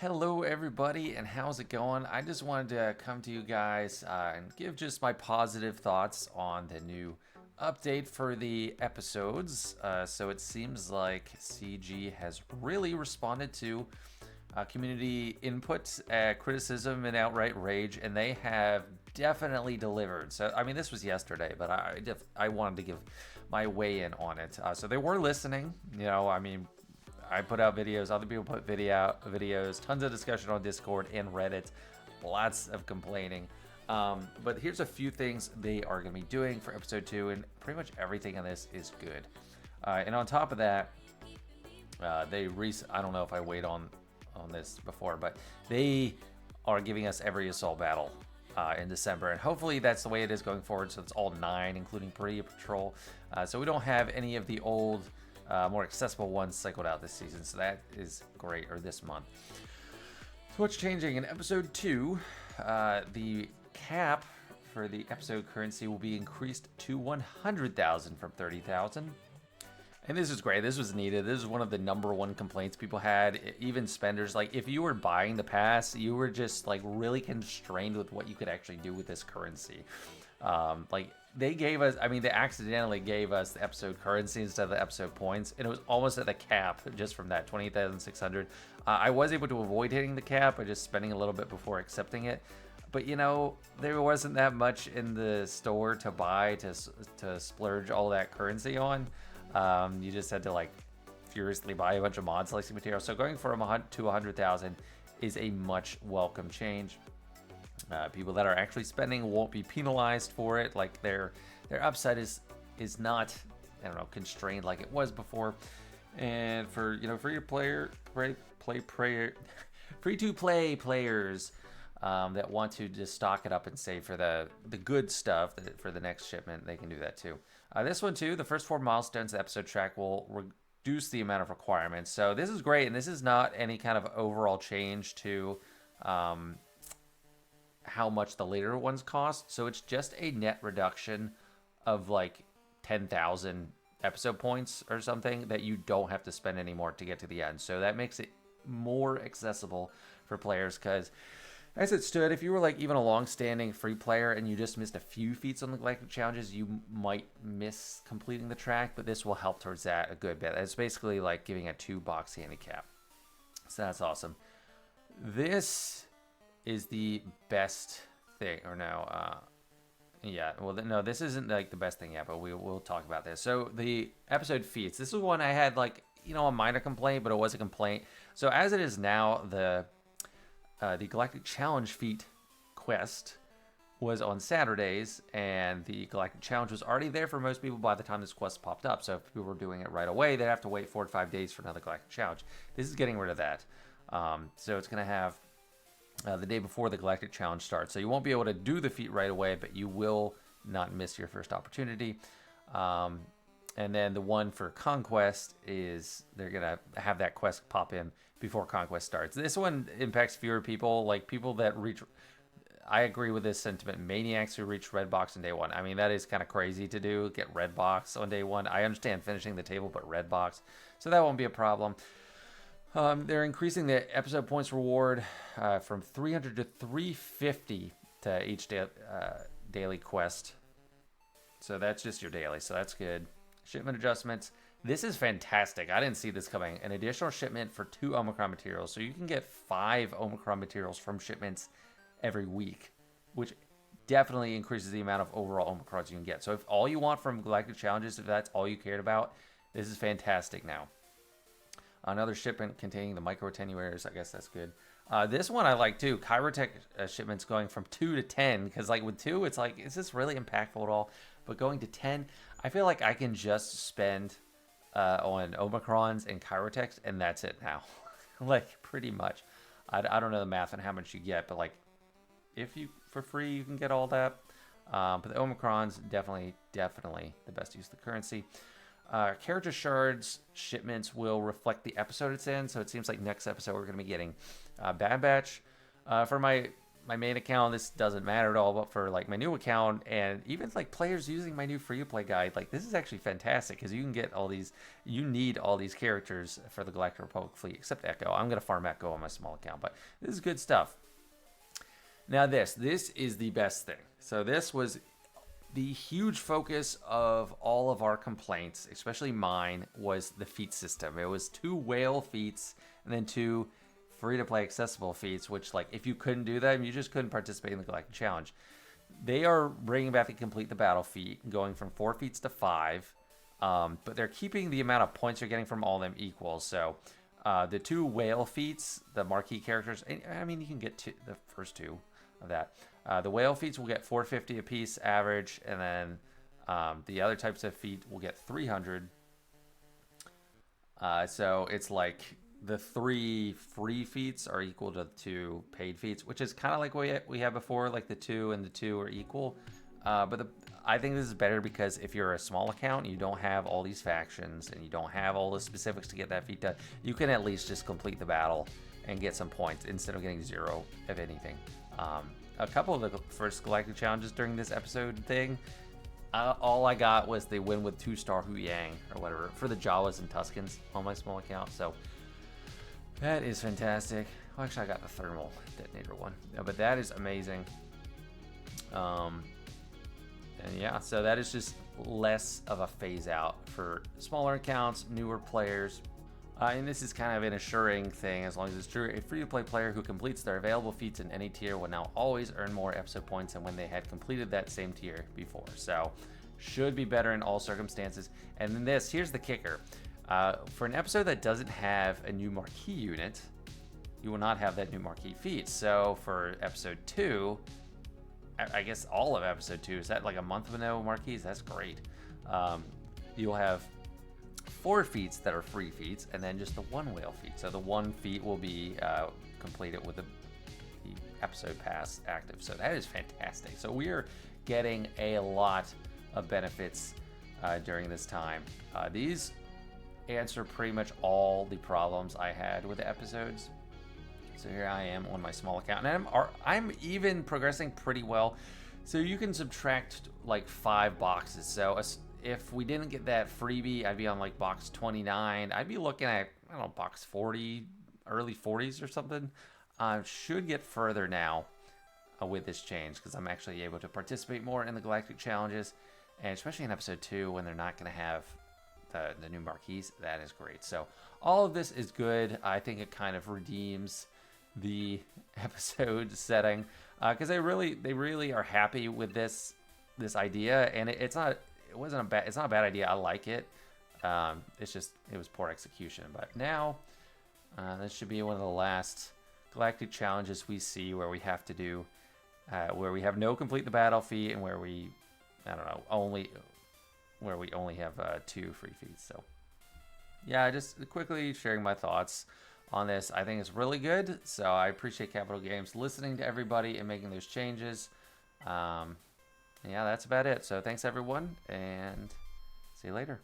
Hello, everybody, and how's it going? I just wanted to come to you guys and give just my positive thoughts on the new update for the episodes. So it seems like CG has really responded to community input, criticism, and outright rage, and they have definitely delivered. So, I mean, this was yesterday, but I wanted to give my weigh in on it. So they were listening. I put out videos, other people put videos, tons of discussion on Discord and Reddit, lots of complaining. But here's a few things they are going to be doing for episode 2, and pretty much everything in this is good. And on top of that, I don't know if I weighed on this before, but they are giving us every assault battle in December, and hopefully that's the way it is going forward. So it's all 9, including Patrol. So we don't have any of the old more accessible ones cycled out this season, so that is great, or this month. So what's changing? In episode 2, the cap for the episode currency will be increased to 100,000 from 30,000. And this is great. This was needed. This is one of the number one complaints people had, even spenders. Like, if you were buying the pass, you were just like really constrained with what you could actually do with this currency. They gave us, they accidentally gave us the episode currency instead of the episode points, and it was almost at the cap just from that 20,600. I was able to avoid hitting the cap by just spending a little bit before accepting it, but there wasn't that much in the store to buy to splurge all that currency on. You just had to like furiously buy a bunch of mod slicing material. So going from 100 to 100,000 is a much welcome change. People that are actually spending won't be penalized for it. Like their upside is not, I don't know, constrained like it was before. And for free to play players that want to just stock it up and save for the good stuff for the next shipment, they can do that too. This one too, the first 4 milestones of the episode track will reduce the amount of requirements. So this is great, and this is not any kind of overall change to how much the later ones cost. So it's just a net reduction of like 10,000 episode points or something that you don't have to spend anymore to get to the end. So that makes it more accessible for players, because as it stood, if you were like even a long-standing free player and you just missed a few feats on the galactic challenges, you might miss completing the track, but this will help towards that a good bit. It's basically like giving a 2-box handicap. So that's awesome. This is the best thing, or no, no, this isn't like the best thing yet, but we'll talk about this. So the episode feats, this is one I had like, a minor complaint, but it was a complaint. So as it is now, the Galactic Challenge feat quest was on Saturdays, and the Galactic Challenge was already there for most people by the time this quest popped up. So if people were doing it right away, they'd have to wait 4 to 5 days for another Galactic Challenge. This is getting rid of that. So it's going to have the day before the Galactic Challenge starts. So you won't be able to do the feat right away, but you will not miss your first opportunity. And then the one for Conquest is they're going to have that quest pop in before Conquest starts. This one impacts fewer people, like people that reach... I agree with this sentiment. Maniacs who reach Red Box on day 1. I mean, that is kind of crazy to do, get Red Box on day 1. I understand finishing the table, but Red Box. So that won't be a problem. They're increasing the episode points reward from 300 to 350 to each daily quest. So that's just your daily, so that's good. Shipment adjustments. This is fantastic. I didn't see this coming. An additional shipment for 2 Omicron materials. So you can get 5 Omicron materials from shipments every week, which definitely increases the amount of overall Omicrons you can get. So if all you want from Galactic Challenges, if that's all you cared about, this is fantastic now. Another shipment containing the micro attenuators. I guess that's good. This one I like too. Chirotech shipments going from 2 to 10. Because like with 2, it's like, is this really impactful at all? But going to 10, I feel like I can just spend on Omicrons and Chirotechs, and that's it now. Like pretty much. I don't know the math on how much you get, but like if you for free you can get all that. But the Omicrons definitely the best use of the currency. Character shards shipments will reflect the episode it's in, so it seems like next episode we're going to be getting Bad Batch. For my my main account, this doesn't matter at all, but for like my new account and even like players using my new free to play guide, like this is actually fantastic because you can get all these, you need all these characters for the Galactic Republic fleet, except Echo. I'm going to farm Echo on my small account, but this is good stuff. Now this is the best thing. So this was the huge focus of all of our complaints, especially mine, was the feat system. It was 2 whale feats and then 2 free-to-play accessible feats, which, like, if you couldn't do them, you just couldn't participate in the Galactic Challenge. They are bringing back the complete the battle feat, going from 4 feats to 5, but they're keeping the amount of points you're getting from all of them equal. So the 2 whale feats, the marquee characters, I mean, you can get the first 2 of that. The whale feats will get 450 apiece average, and then the other types of feat will get 300. So it's like the 3 free feats are equal to 2 paid feats, which is kind of like what we had before, like the 2 and the 2 are equal. But I think this is better because if you're a small account, you don't have all these factions, and you don't have all the specifics to get that feat done, you can at least just complete the battle and get some points instead of getting 0 of anything. A couple of the first Galactic Challenges during this episode thing, all I got was they win with 2-star Hu Yang or whatever for the Jawas and Tuskens on my small account. So that is fantastic. Well, actually, I got the thermal detonator one, but that is amazing. And yeah, so that is just less of a phase out for smaller accounts, newer players. And this is kind of an assuring thing, as long as it's true. A free-to-play player who completes their available feats in any tier will now always earn more episode points than when they had completed that same tier before. So, should be better in all circumstances. And then here's the kicker. For an episode that doesn't have a new marquee unit, you will not have that new marquee feat. So, for episode 2, I guess all of episode 2, is that like a month with no marquees? That's great. You'll have 4 feats that are free feats, and then just the 1 whale feat. So the 1 feat will be completed with the episode pass active. So that is fantastic. So we are getting a lot of benefits during this time. These answer pretty much all the problems I had with the episodes. So here I am on my small account, and I'm even progressing pretty well. So you can subtract like 5 boxes. So if we didn't get that freebie, I'd be on like box 29. I'd be looking at, I don't know, box 40, early 40s or something. Should get further now with this change, because I'm actually able to participate more in the Galactic Challenges, and especially in episode 2 when they're not going to have the new marquees. That is great. So all of this is good. I think it kind of redeems the episode setting, because they really are happy with this idea, and it's not a bad idea. I like it. It's just, it was poor execution. But now, this should be one of the last Galactic Challenges we see where we have to do, where we have no complete the battle feat, and where we, I don't know, only have 2 free feats. So yeah, just quickly sharing my thoughts on this. I think it's really good. So I appreciate Capital Games listening to everybody and making those changes. Yeah, that's about it. So thanks everyone, and see you later.